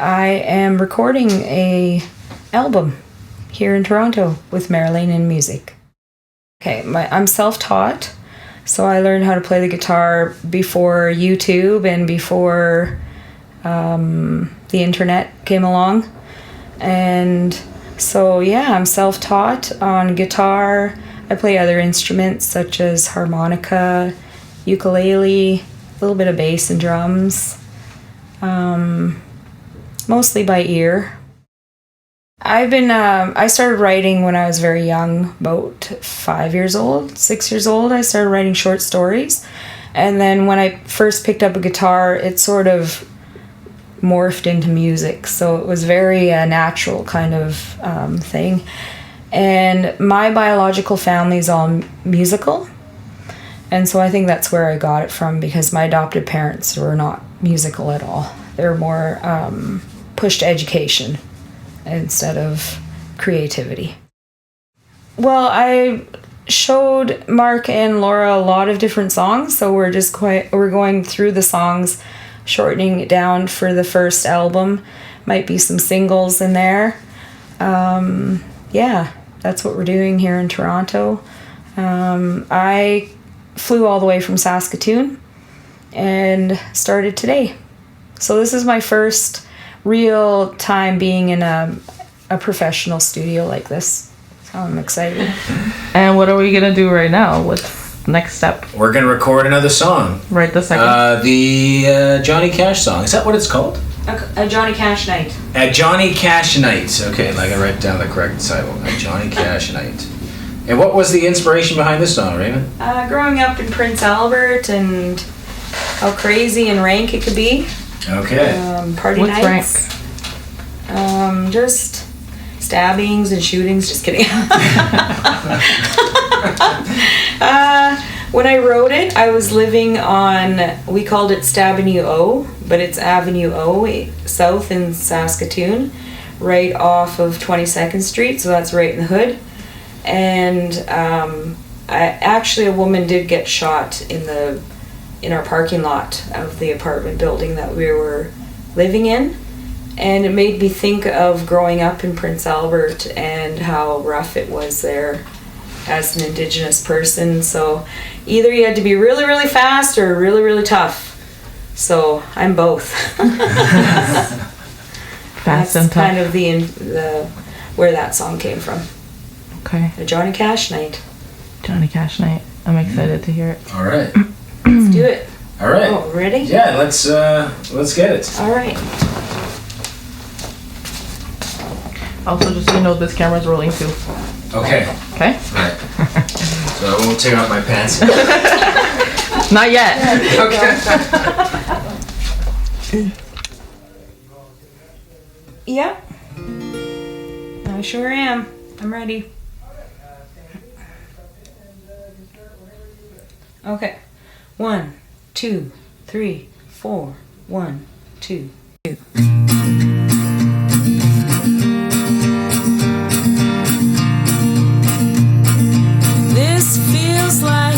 I am recording a album here in Toronto with Merilainen Music. Okay, I'm self-taught, so I learned how to play the guitar before YouTube and before the internet came along. And so yeah, I'm self-taught on guitar. I play other instruments such as harmonica, ukulele, a little bit of bass and drums, mostly by ear. I started writing when I was very young, about 6 years old. I started writing short stories. And then when I first picked up a guitar, it sort of morphed into music. So it was very natural kind of thing. And my biological family is all musical. And so I think that's where I got it from, because my adopted parents were not musical at all. They were more pushed education instead of creativity. Well, I showed Mark and Laura a lot of different songs, so we're going through the songs, shortening it down for the first album. Might be some singles in there. Yeah, that's what we're doing here in Toronto. I flew all the way from Saskatchewan and started today. So this is my first real time being in a professional studio like this. So I'm excited. And what are we going to do right now? What's next step? We're going to record another song. Right this second? The Johnny Cash song. Is that what it's called? A Johnny Cash night. A Johnny Cash night. Okay, I can write down the correct title. A Johnny Cash night. And what was the inspiration behind this song, Raven? Growing up in Prince Albert and how crazy and rank it could be. Okay. Party What's nights. Rank? Just stabbings and shootings. Just kidding. When I wrote it, I was living on, we called it Stavenue O, but it's Avenue O, south in Saskatoon, right off of 22nd Street, so that's right in the hood. And actually a woman did get shot in our parking lot of the apartment building that we were living in. And it made me think of growing up in Prince Albert and how rough it was there as an Indigenous person. So either you had to be really, really fast or really, really tough. So I'm both. Fast and tough. That's kind of the where that song came from. Okay. A Johnny Cash night. Johnny Cash night. I'm excited to hear it. All right. Let's do it. All right. Oh, ready? Yeah, let's get it. All right. Also, just so you know, this camera's rolling too. Okay. Okay? Right. So I won't take off my pants. Not yet. Okay. Yep. I sure am. I'm ready. Okay. 1, 2, 3, 4. 1, 2, 2. This feels like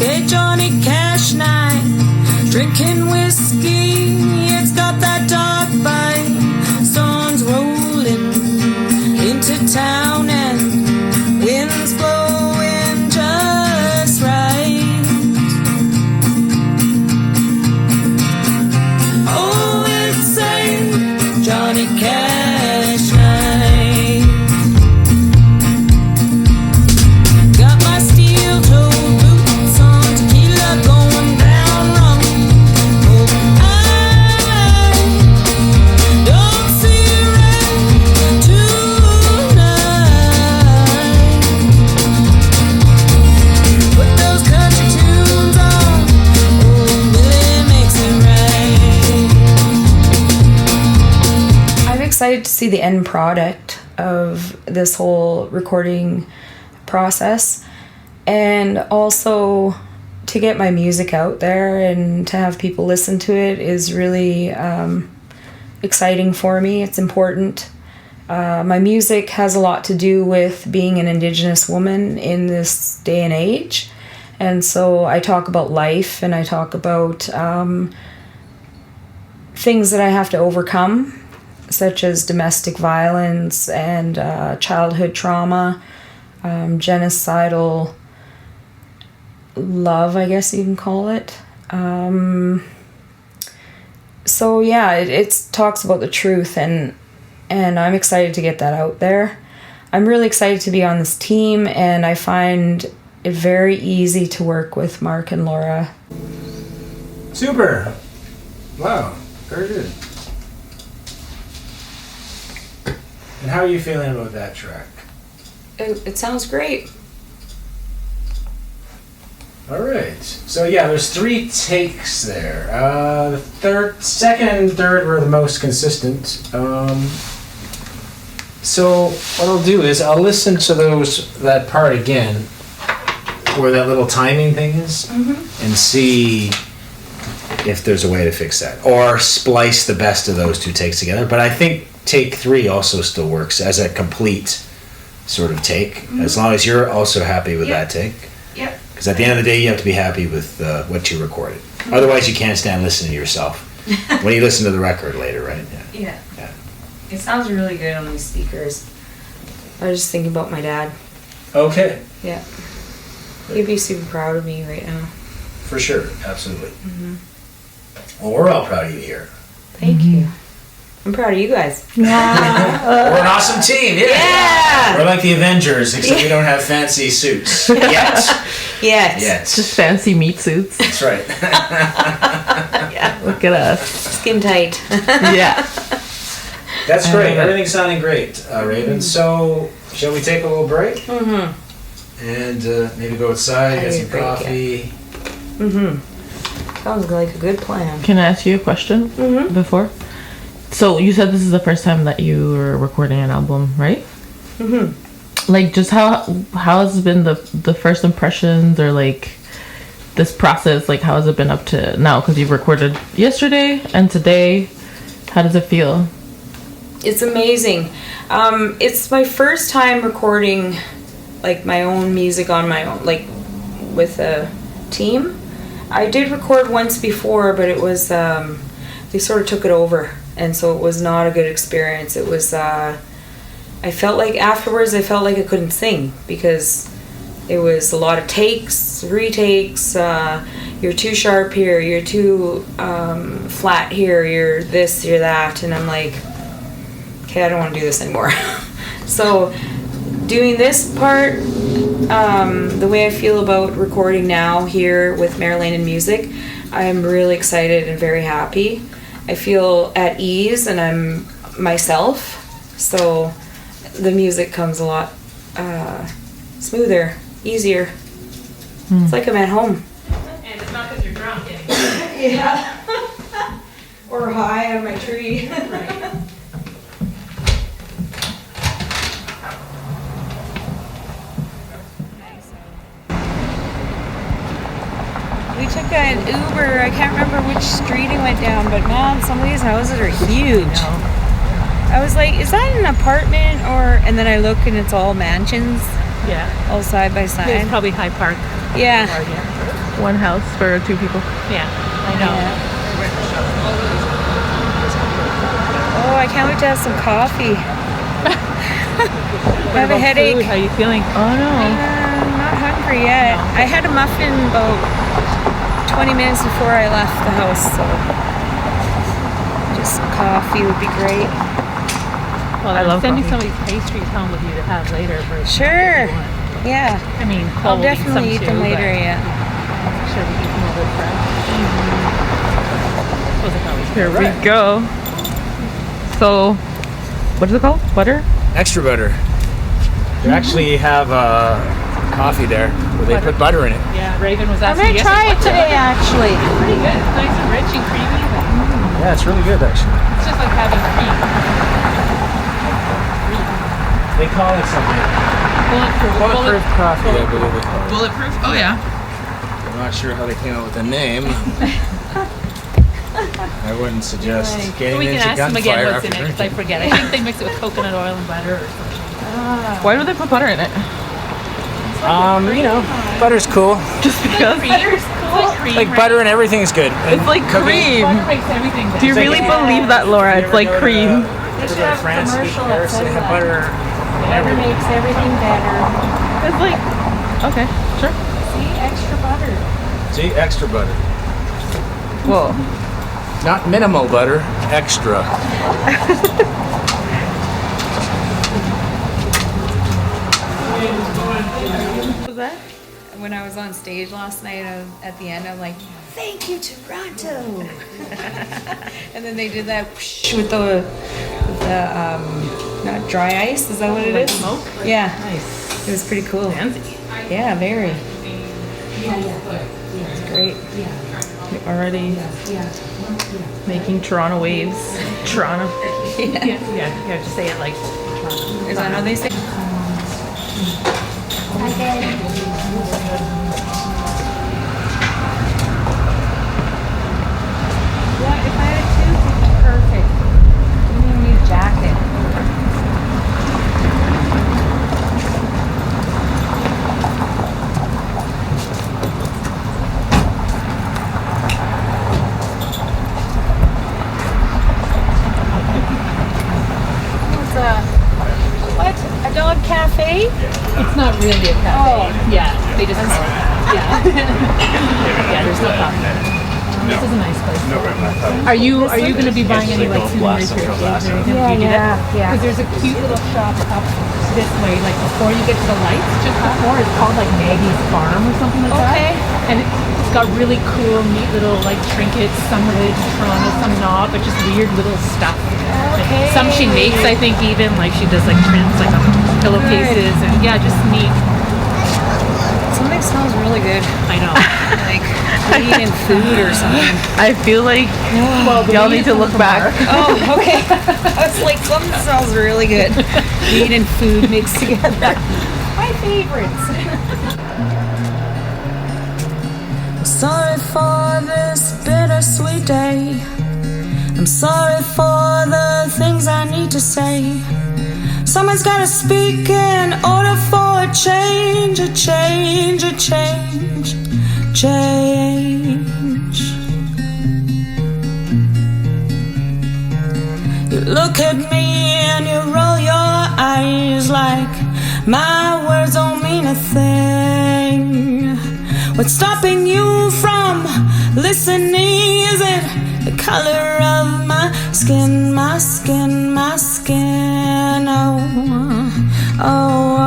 a Johnny Cash night. Drinking whiskey, it's got that dark bite. Sun's rolling into town and winds blowing just right. Oh, it's a Johnny Cash night. Got my steel-toed boots on, tequila going down wrong. Oh, I don't see red tonight. Put those country tunes on, oh, Billy makes it right. I'm excited to see the end product of this whole recording process, and also to get my music out there and to have people listen to it is really exciting for me. It's important. My music has a lot to do with being an Indigenous woman in this day and age, and so I talk about life and I talk about things that I have to overcome such as domestic violence and childhood trauma, genocidal love, I guess you can call it. So yeah, it talks about the truth, and I'm excited to get that out there. I'm really excited to be on this team, and I find it very easy to work with Mark and Laura. Super. Wow. Very good. And how are you feeling about that track? It sounds great. All right. So yeah, there's 3 takes there. The second and third were the most consistent. So what I'll do is I'll listen to that part again, where that little timing thing is, and see if there's a way to fix that, or splice the best of those 2 takes together. But I think take 3 also still works as a complete sort of take, as long as you're also happy with that take. Yep. Because at the end of the day, you have to be happy with what you recorded. Otherwise, you can't stand listening to yourself when you listen to the record later, right? Yeah. It sounds really good on these speakers. I was just thinking about my dad. Okay. Yeah. He'd be super proud of me right now. For sure. Absolutely. Well, we're all proud of you here. Thank you. I'm proud of you guys. We're an awesome team. Yeah. We're like the Avengers, except we don't have fancy suits. Yet. Just fancy meat suits. That's right. Yeah. Look at us. Skin tight. Yeah. That's great. Everything's sounding great, Raven. So, shall we take a little break? And maybe go outside, get some coffee. Sounds like a good plan. Can I ask you a question before? So you said this is the first time that you were recording an album, right? Like, just how has it been the first impressions, or like this process? Like, how has it been up to now? Because you've recorded yesterday and today. How does it feel? It's amazing. It's my first time recording like my own music on my own, like with a team. I did record once before, but it was they sort of took it over, and so it was not a good experience. It was I felt like afterwards I I couldn't sing, because it was a lot of takes, retakes. You're too sharp here, you're too flat here, you're this, you're that, and I'm like, okay, I don't want to do this anymore. So doing this part, the way I feel about recording now here with Merilainen Music, I'm really excited and very happy. I feel at ease and I'm myself, so the music comes a lot smoother, easier. It's like I'm at home. And it's not because you're drunk anymore. Yeah. Or high on my tree. We took an Uber. I can't remember which street it went down, but man, some of these houses are huge. I was like, is that an apartment or? And then I look and it's all mansions, Yeah. all side by side. It's probably High Park. Yeah. One house for 2 people. Yeah, I know. Oh, I can't wait to have some coffee. I have a headache. Food? How are you feeling? Oh no. I'm not hungry yet. I had a muffin about 20 minutes before I left the house, so just coffee would be great. Well, I love sending coffee. some of these pastries home with you to have later. For Sure. Yeah. I mean, I'll Cole will eat some definitely eat them too, later, but yeah. I'm sure we eat them a little fresh. Suppose it's always Here we go. So, what is it called? Butter? Extra butter. They actually have coffee there where they put butter in it. Yeah, Raven was I'm asking gonna try it today, actually. It's pretty good. It's nice and rich and creamy. But Yeah, it's really good actually. it's just like having cream. They call it something. Bulletproof coffee, I believe they call it. Bulletproof? Oh yeah. I'm not sure how they came up with the name. I wouldn't suggest getting We can into ask them again gunfire what's in after it, because I drinking. forget. I think they mix it with coconut oil and butter or something. Why do they put butter in it? Butter's cool. Just because? It's like cream, Like right? butter and everything's good. It's like cream. Butter makes everything good. Do you really believe that, Laura? It's like cream. They should have a France, commercial that Paris, says they have that. butter Butter makes everything better. It's like, okay, sure. See, extra butter. See, extra butter. Well, Not minimal butter, extra. what was that? When I was on stage last night, at the end, I'm like, "Thank you, Toronto," and then they did that whoosh with the not dry ice. Is that what it is? Smoke? Yeah, Nice. it was pretty cool. Fancy. Yeah, very. It's great. You're already making Toronto waves. Toronto. Yeah, you have to say it like Is that how they say? Yeah, if I had two, it'd be perfect. You need a new jacket. What's a dog cafe? It's not really a cafe. Oh. Yeah, they just call it that. Yeah. Yeah, there's no coffee. This is a nice place. Are you going to be buying any like souvenirs for your kids or anything? Yeah. Because there's a cute little shop up this way, like before you get to the lights, just before. It's called like Maggie's Farm or something like that. Okay. And it's got really cool, neat little like trinkets, some related to Toronto, some not, but just weird little stuff. Okay. Some she makes, I think, even like she does like trims, like on pillowcases, and yeah, just neat. Something smells really good. I know. Like eating food or something. I feel like y'all need to look back. Oh, okay. I was like, something smells really good. Meat and food mixed together. My favorites. Sorry for this bittersweet day. I'm sorry for the things I need to say. Someone's gotta speak in order for a change, a change, a change, change. You look at me and you roll your eyes like my words don't mean a thing. What's stopping you from listening? Is it the color of my skin, my skin, my skin? Oh, oh, oh.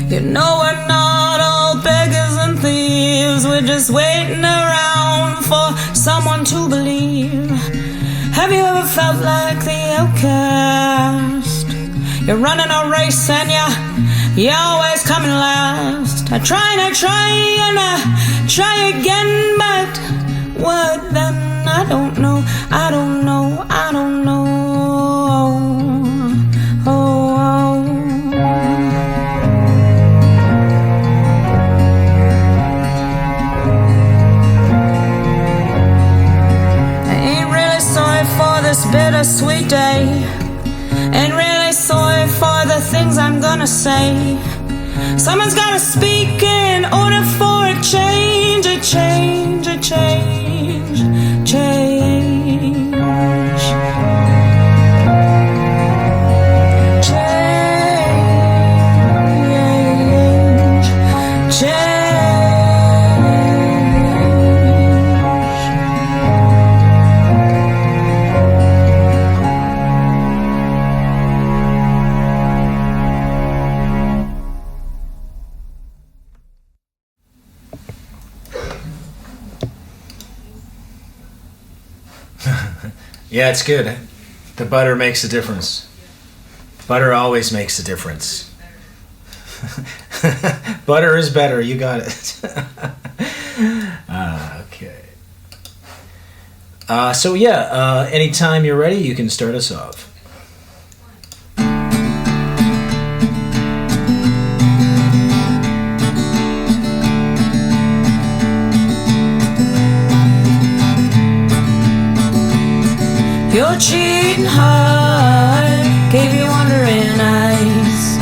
You know we're not all beggars and thieves. We're just waiting around for someone to believe. Have you ever felt like the outcast? You're running a race and you're always coming last. I try and I try again, but what then? I don't know, I don't know, I don't know. Oh, oh. I ain't really sorry for this bittersweet day. Ain't really sorry for the things I'm gonna say. Someone's gotta speak in order for a change, a change, a change, change. Change, change. Yeah, it's good. The butter makes a difference. Butter always makes a difference. Butter is better. You got it. Okay. So yeah, anytime you're ready, you can start us off. Your cheating heart gave you wandering eyes,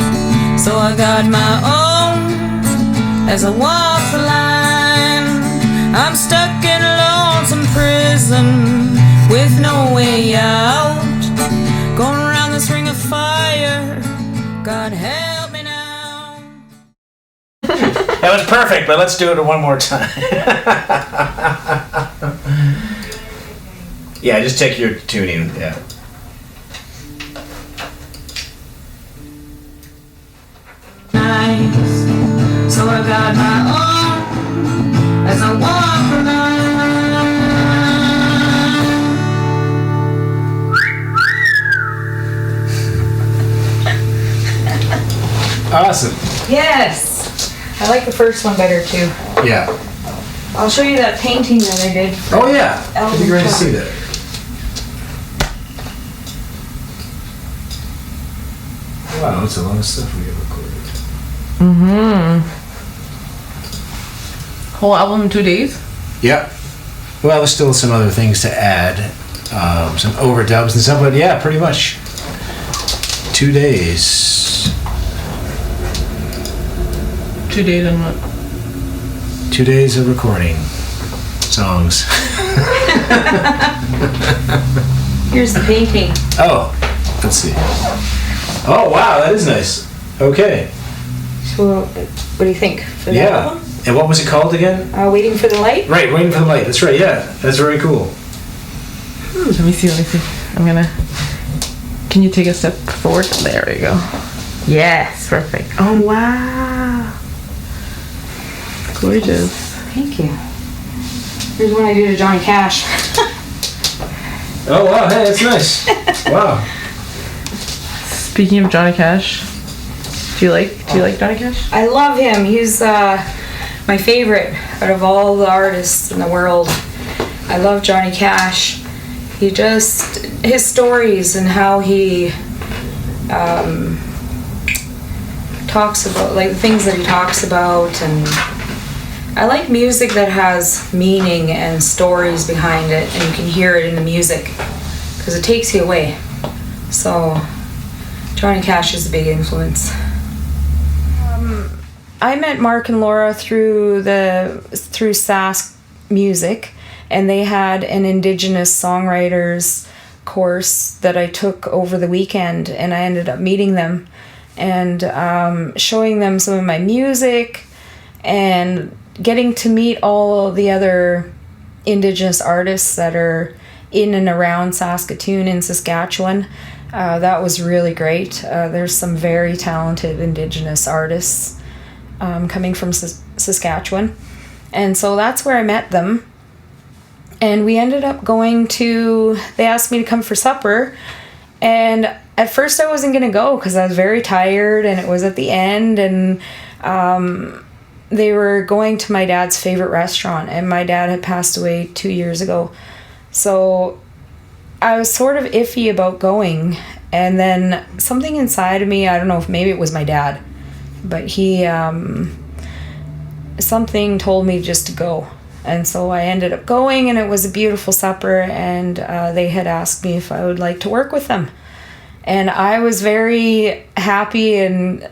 so I got my own as I walk the line. I'm stuck in a lonesome prison with no way out. Going around this ring of fire. God help me now. That was perfect, but let's do it one more time. Yeah, just take your tuning. Yeah. Nice. So I got my own as I walk the line. Awesome. Yes. I like the first one better too. Yeah. I'll show you that painting that I did. Oh yeah. It'd be great to see that. Wow, that's a lot of stuff we have recorded. Whole album in 2 days? Yeah. Well, there's still some other things to add, some overdubs and stuff, but yeah, pretty much 2 days. 2 days and what? 2 days of recording songs. Here's the painting. Oh, let's see. Oh wow, that is nice. Okay. So, what do you think for that Yeah. one? And what was it called again? Waiting for the Light. Right, Waiting for the Light. That's right. Yeah, that's very cool. Let me see. I'm gonna. Can you take a step forward? There we go. Yes, perfect. Oh wow. Gorgeous. Thank you. Here's one I did to Johnny Cash. Oh wow, hey, that's nice. Wow. Speaking of Johnny Cash, do you like Johnny Cash? I love him. He's my favorite out of all the artists in the world. I love Johnny Cash. His stories and how he talks about, like, the things that he talks about, and I like music that has meaning and stories behind it, and you can hear it in the music because it takes you away. So Johnny Cash is a big influence. I met Mark and Laura through Sask Music, and they had an Indigenous songwriters course that I took over the weekend, and I ended up meeting them and showing them some of my music and getting to meet all the other Indigenous artists that are in and around Saskatoon and Saskatchewan. That was really great. There's some very talented Indigenous artists coming from Saskatchewan. And so that's where I met them. And we ended up they asked me to come for supper. And at first I wasn't going to go because I was very tired and it was at the end. And they were going to my dad's favorite restaurant. And my dad had passed away 2 years ago. So I was sort of iffy about going. And then something inside of me, I don't know if maybe it was my dad, but something told me just to go. And so I ended up going, and it was a beautiful supper, and they had asked me if I would like to work with them. And I was very happy and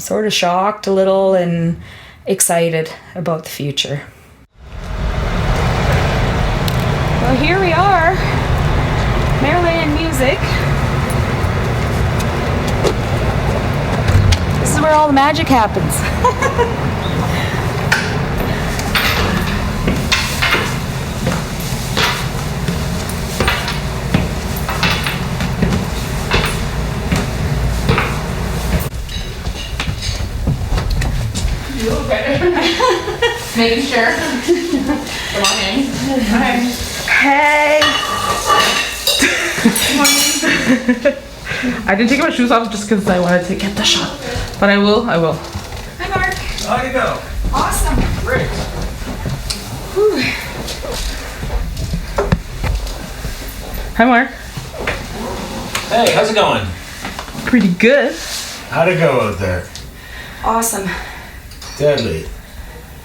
sort of shocked a little and excited about the future. Well, here we are, Merilainen Music. This is where all the magic happens. You look better. Making sure. Belonging. Hey! I didn't take my shoes off just because I wanted to get the shot. But I will. Hi, Mark. How do you go? Awesome. Great. Whew. Hi, Mark. Hey, how's it going? Pretty good. How'd it go out there? Awesome. Deadly.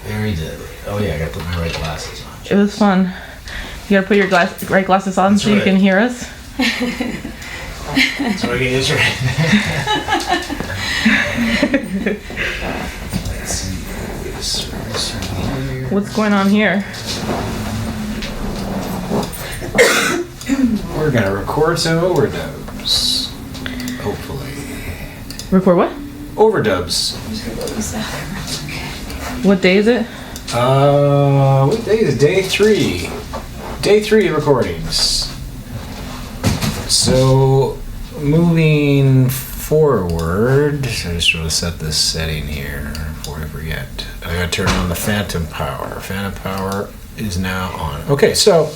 Very deadly. Oh yeah, I gotta put my right glasses on. It was fun. You gotta put your right glasses on That's so you right. can hear us. So I can use right. Let's see. What's going on here? We're gonna record some overdubs. Hopefully. Record what? Overdubs. What day is it? What day is it? Day 3. Day 3 recordings. So, moving forward, I just want to set this setting here before I forget. I gotta turn on the phantom power. Phantom power is now on. Okay, so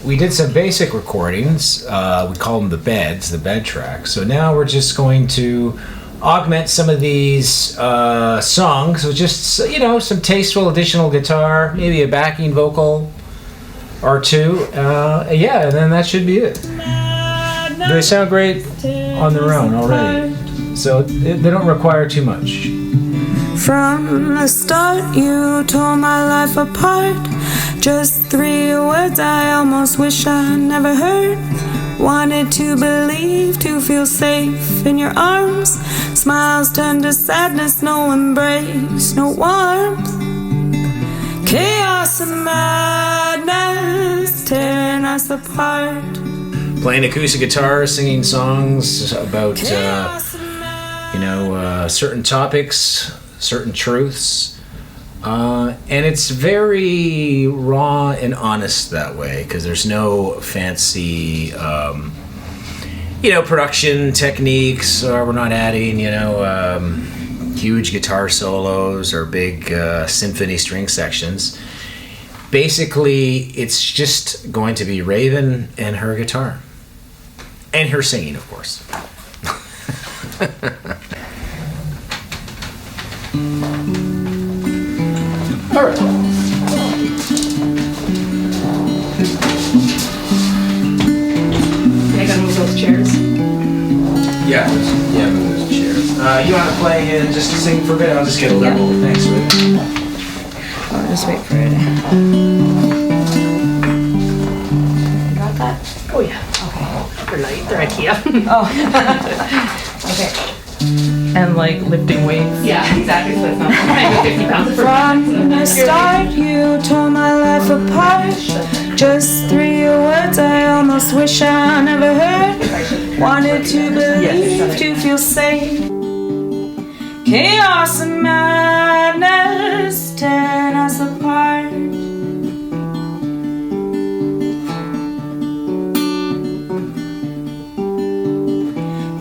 we did some basic recordings. We call them the beds, the bed tracks. So now we're just going to augment some of these songs with just, some tasteful additional guitar, maybe a backing vocal or two. And then that should be it. They sound great on their own already. So they don't require too much. From the start, you tore my life apart. Just 3 words I almost wish I never heard. Wanted to believe, to feel safe in your arms. Smiles turned to sadness, no embrace, no warmth. Chaos and madness tearing us apart. Playing acoustic guitar, singing songs about, certain topics, certain truths. And it's very raw and honest that way, because there's no fancy, production techniques, or we're not adding, huge guitar solos or big symphony string sections. Basically, it's just going to be Raven and her guitar. And her singing, of course. All right. I gotta move those chairs. Yeah, move those chairs. You want to play and just sing for a bit? I'll just get a level. Thanks, Raven. I'll just wait for it. You got that? Oh yeah. They're light. They're IKEA. Okay. And like lifting weights. Yeah, exactly. So it's not 50 pounds for From the start, you tore my life apart. Just 3 words I almost wish I never heard. Wanted to believe, to feel safe. Chaos and madness tearing us apart.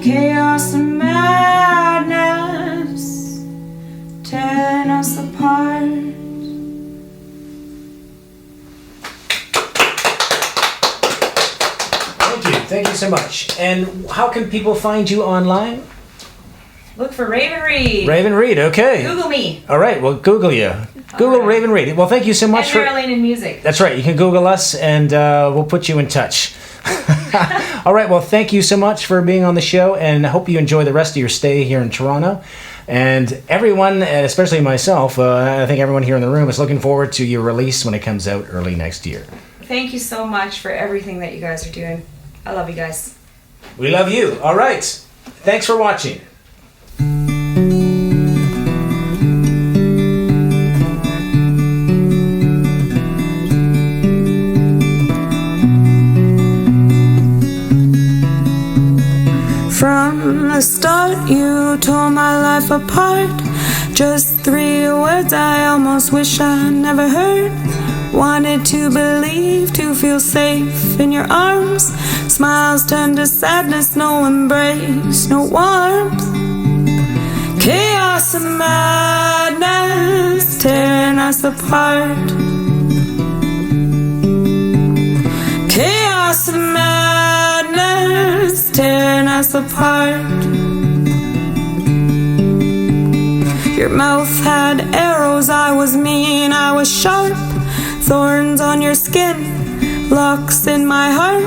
Chaos and madness tearing us apart. Thank you so much. And how can people find you online? Look for Raven Reid. Raven Reid, okay. Google me. All right, well, Google you. Google Raven Reid. Well, thank you so much And Merilainen Music. That's right. You can Google us, and we'll put you in touch. All right, well, thank you so much for being on the show, and I hope you enjoy the rest of your stay here in Toronto. And everyone, especially myself, I think everyone here in the room is looking forward to your release when it comes out early next year. Thank you so much for everything that you guys are doing. I love you guys. We love you. All right. Thanks for watching. From the start, you tore my life apart. Just 3 words I almost wish I never heard. Wanted to believe, to feel safe in your arms. Smiles turned to sadness, no embrace, no warmth. Chaos and madness tearing us apart. Chaos and madness tearing us apart. Your mouth had arrows, I was mean, I was sharp. Thorns on your skin, locks in my heart.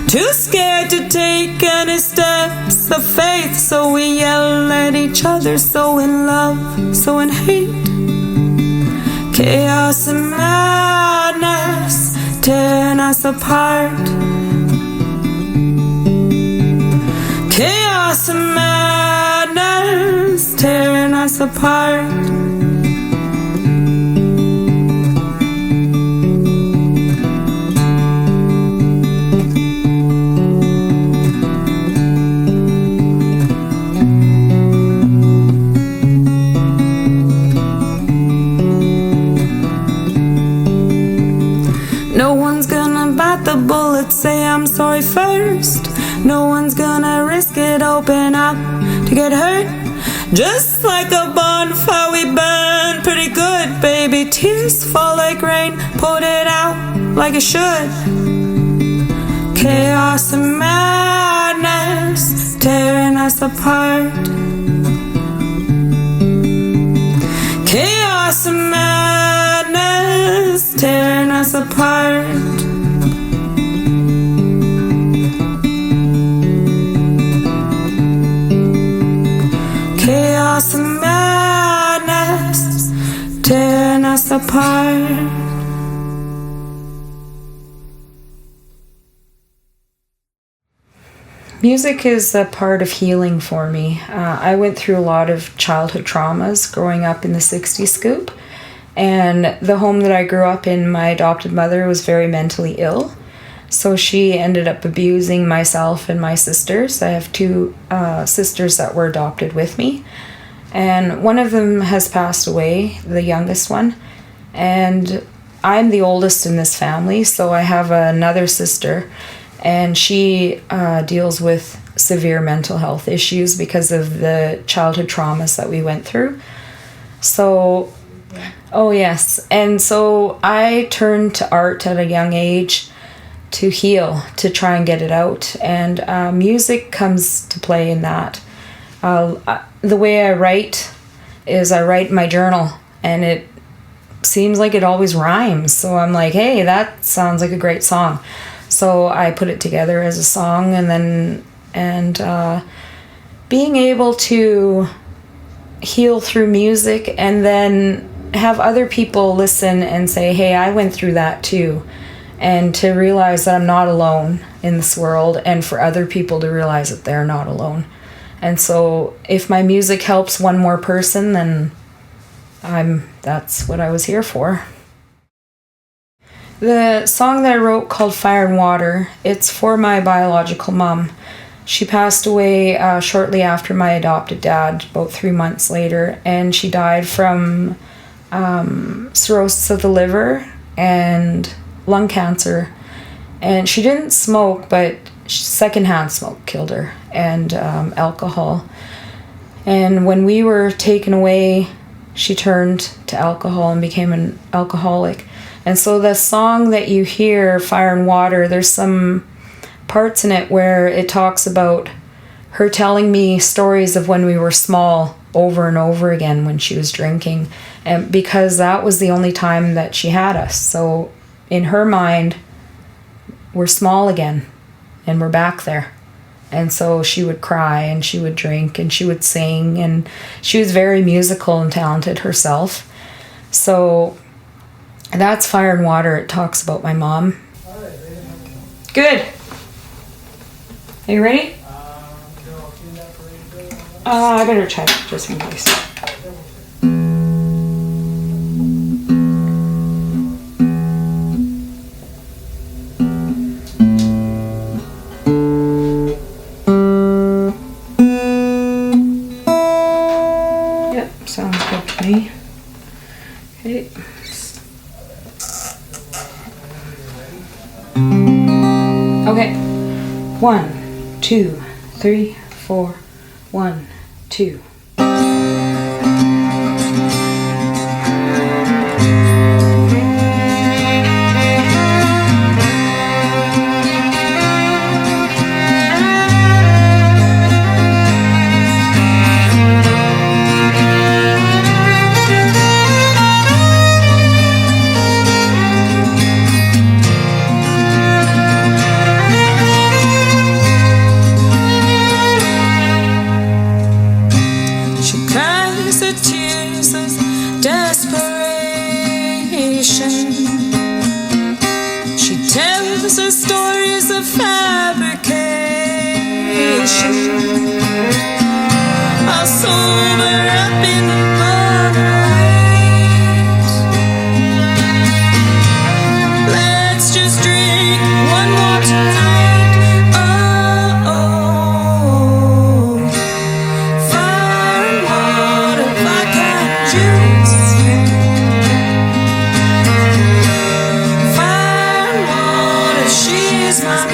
Too scared to take any steps of faith, so we yell at each other, so in love, so in hate. Chaos and madness tearing us apart. Chaos and madness tearing us apart. say I'm sorry first. No one's gonna risk it, open up to get hurt. Just like a bonfire we burn pretty good, baby. Tears fall like rain, put it out like it should. Chaos and madness tearing us apart. Chaos and madness tearing us apart. Chaos and madness tearing us apart. Music is a part of healing for me. I went through a lot of childhood traumas growing up in the 60s scoop, and the home that I grew up in, my adopted mother was very mentally ill. So she ended up abusing myself and my sisters. I have two sisters that were adopted with me. And one of them has passed away, the youngest one. And I'm the oldest in this family, so I have another sister. And she deals with severe mental health issues because of the childhood traumas that we went through. So, oh yes. And so I turned to art at a young age to heal, to try and get it out. And music comes to play in that. The way I write is I write in my journal, and it seems like it always rhymes. So I'm like, hey, that sounds like a great song. So I put it together as a song, and being able to heal through music and then have other people listen and say, hey, I went through that too. And to realize that I'm not alone in this world, and for other people to realize that they're not alone. And so if my music helps one more person, then that's what I was here for. The song that I wrote called Fire and Water, it's for my biological mom. She passed away shortly after my adopted dad, about 3 months later, and she died from cirrhosis of the liver and lung cancer. And she didn't smoke, but secondhand smoke killed her, and alcohol. And when we were taken away, she turned to alcohol and became an alcoholic. And so the song that you hear, Fire and Water, there's some parts in it where it talks about her telling me stories of when we were small over and over again when she was drinking. And because that was the only time that she had us. So in her mind, we're small again and we're back there. And so she would cry and she would drink and she would sing, and she was very musical and talented herself. So that's Fire and Water. It talks about my mom. Good. Are you ready? I better check just in case. Yep, sounds good to me. Okay. Okay. 1, 2, 3, 4. 1, 2. She's my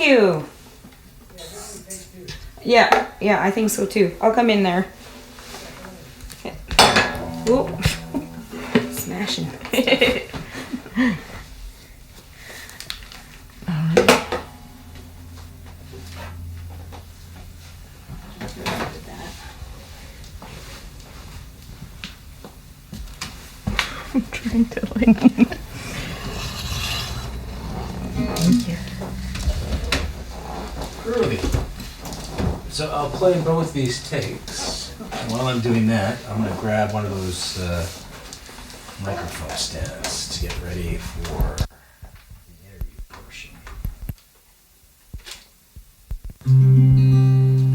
you. Yeah, I think so too. I'll come in there. Whoop. Smashing. I'm trying to like. Groovy. So I'll play both these takes. And while I'm doing that, I'm going to grab one of those microphone stands to get ready for the interview portion.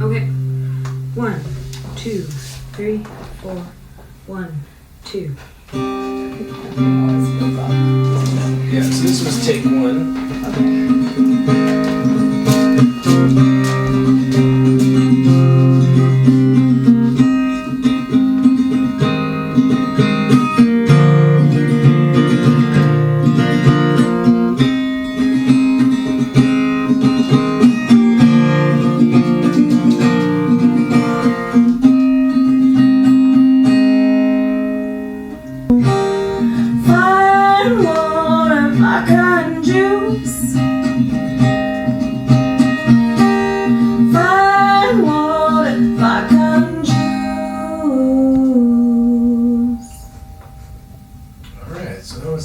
Okay. 1, 2, 3, 4. 1, 2. Yeah, so this was take 1. Okay.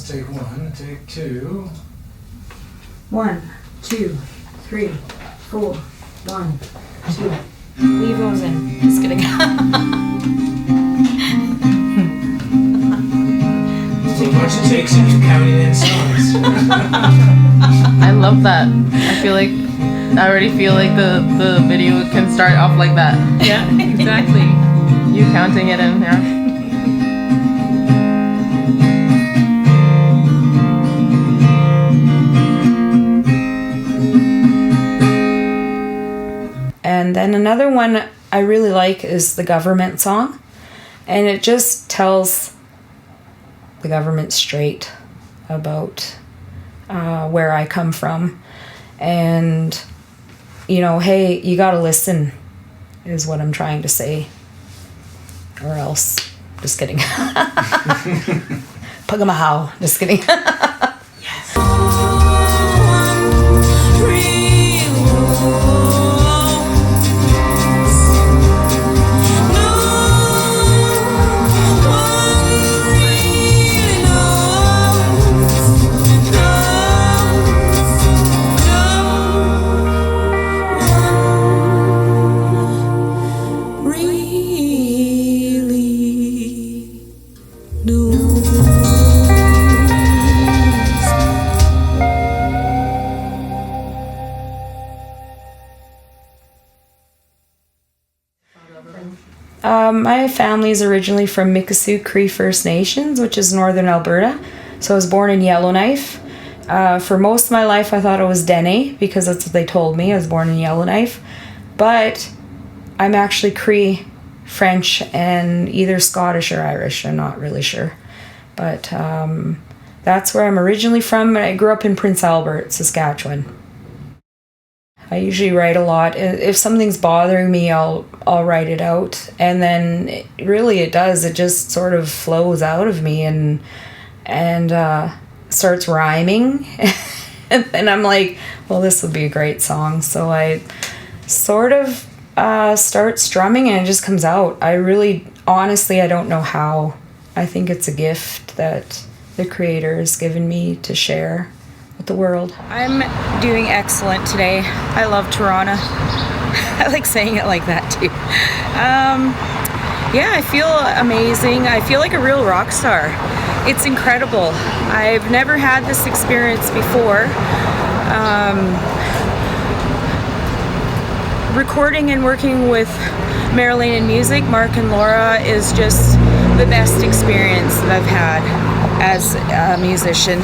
Take 1, take 2. 1, 2, 3, 4. 1, 2. Leave those in. Just kidding. So a bunch of takes and you counting in songs. I love that. I already feel like the video can start off like that. Yeah, exactly. You counting it in, yeah. And then another one I really like is the government song. And it just tells the government straight about where I come from. And, you know, hey, you gotta listen, is what I'm trying to say. Or else. Just kidding. Pagamahaw. Just kidding. My family is originally from Mikisew Cree First Nations, which is northern Alberta. So I was born in Yellowknife. For most of my life, I thought I was Dene because that's what they told me. I was born in Yellowknife. But I'm actually Cree, French, and either Scottish or Irish. I'm not really sure. But that's where I'm originally from. I grew up in Prince Albert, Saskatchewan. I usually write a lot. If something's bothering me, I'll write it out, and then it does. It just sort of flows out of me and starts rhyming, and I'm like, well, this would be a great song. So I sort of start strumming, and it just comes out. Honestly, I don't know how. I think it's a gift that the Creator has given me to share with the world. I'm doing excellent today. I love Toronto. I like saying it like that too. Yeah, I feel amazing. I feel like a real rock star. It's incredible. I've never had this experience before. Recording and working with Merilainen Music, Mark and Laura, is just the best experience that I've had as a musician,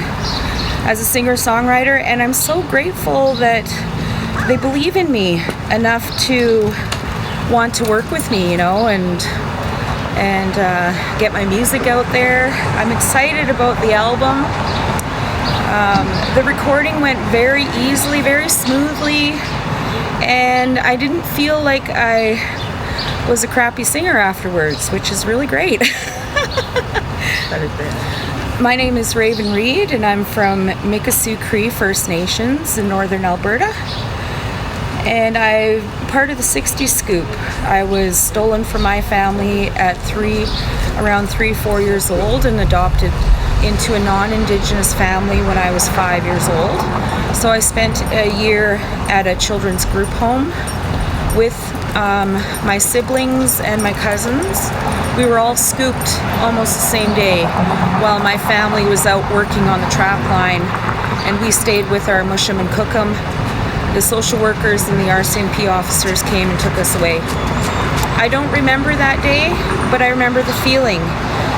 as a singer-songwriter, and I'm so grateful that they believe in me enough to want to work with me, you know, and get my music out there. I'm excited about the album. The recording went very easily, very smoothly, and I didn't feel like I was a crappy singer afterwards, which is really great. That is it. My name is Raven Reid, and I'm from Mikisew Cree First Nations in northern Alberta. And I'm part of the 60s scoop. I was stolen from my family at around 3-4 years old and adopted into a non-Indigenous family when I was 5 years old. So I spent a year at a children's group home with my siblings and my cousins. We were all scooped almost the same day while my family was out working on the trap line, and we stayed with our mushum and cookum. The social workers and the RCMP officers came and took us away. I don't remember that day, but I remember the feeling.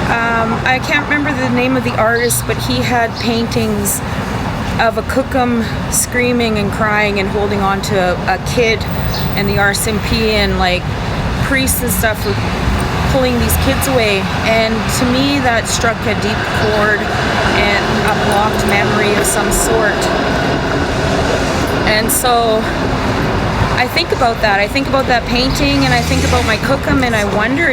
I can't remember the name of the artist, but he had paintings of a cookum screaming and crying and holding on to a kid, and the RCMP and like priests and stuff were pulling these kids away. And to me, that struck a deep chord and a blocked memory of some sort. And so I think about that. I think about that painting, and I think about my cookum, and I wonder,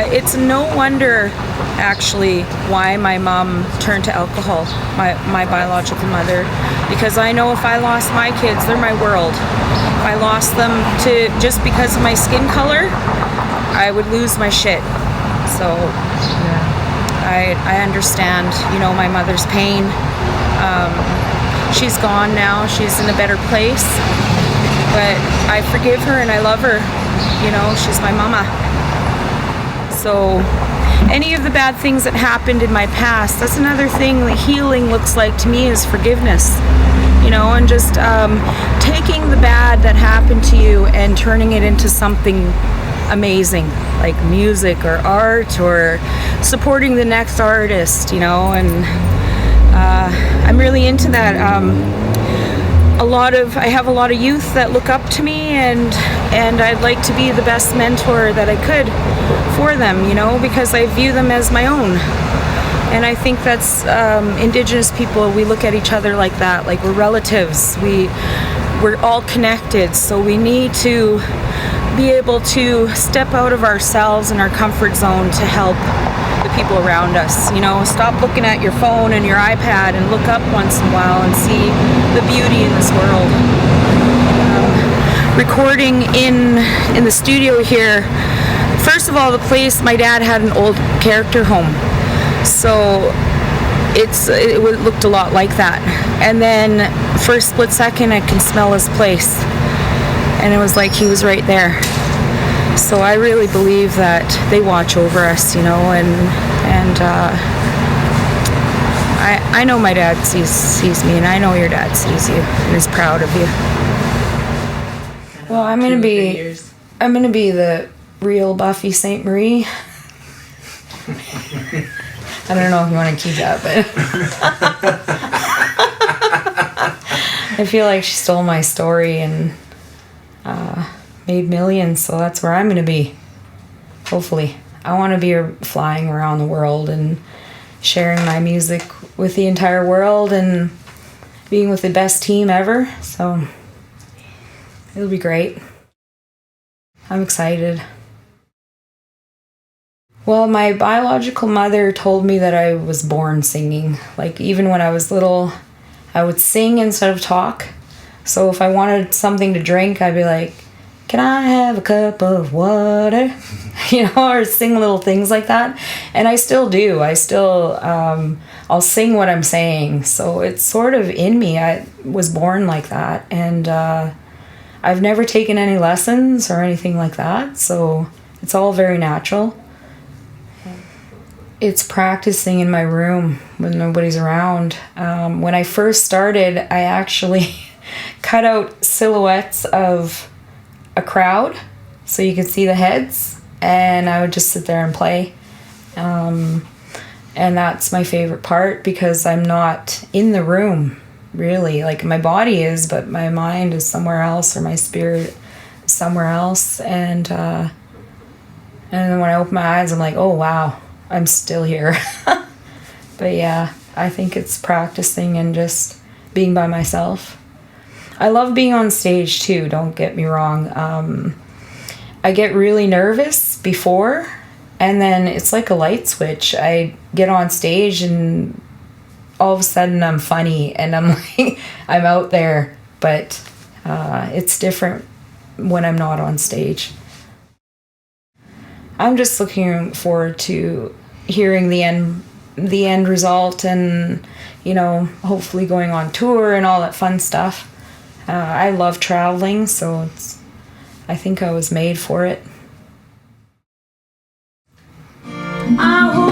it's no wonder actually why my mom turned to alcohol, my biological mother, because I know if I lost my kids, they're my world. If I lost them to just because of my skin color, I would lose my shit. So I understand, my mother's pain. She's gone now. She's in a better place. But I forgive her and I love her. She's my mama. So any of the bad things that happened in my past, that's another thing that healing looks like to me, is forgiveness. And just taking the bad that happened to you and turning it into something amazing, like music or art or supporting the next artist, and I'm really into that. I have a lot of youth that look up to me, and I'd like to be the best mentor that I could for them, because I view them as my own. And I think that's Indigenous people, we look at each other like that, like we're relatives. We're all connected, so we need to be able to step out of ourselves and our comfort zone to help the people around us. Stop looking at your phone and your iPad and look up once in a while and see the beauty in this world. Recording in the studio here, first of all, the place, my dad had an old character home, so it looked a lot like that. And then for a split second, I can smell his place, and it was like he was right there. So I really believe that they watch over us, and I know my dad sees me, and I know your dad sees you and is proud of you. Well, I'm gonna be the real Buffy St. Marie. I don't know if you want to keep that, but I feel like she stole my story and made millions, so that's where I'm going to be. Hopefully. I want to be flying around the world and sharing my music with the entire world and being with the best team ever, so it'll be great. I'm excited. Well, my biological mother told me that I was born singing. Like, even when I was little, I would sing instead of talk. So if I wanted something to drink, I'd be like, "Can I have a cup of water?" Or sing little things like that. And I still do. I'll sing what I'm saying. So it's sort of in me. I was born like that. And I've never taken any lessons or anything like that. So it's all very natural. It's practicing in my room when nobody's around. When I first started, I actually cut out silhouettes of a crowd so you could see the heads, and I would just sit there and play. And that's my favorite part, because I'm not in the room, really. Like, my body is, but my mind is somewhere else, or my spirit is somewhere else. And then when I open my eyes, I'm like, oh wow, I'm still here. But yeah, I think it's practicing and just being by myself. I love being on stage too, don't get me wrong. I get really nervous before, and then it's like a light switch. I get on stage and all of a sudden I'm funny and I'm like, I'm out there, but it's different when I'm not on stage. I'm just looking forward to hearing the end result and, you know, hopefully going on tour and all that fun stuff. I love traveling, so I think I was made for it. I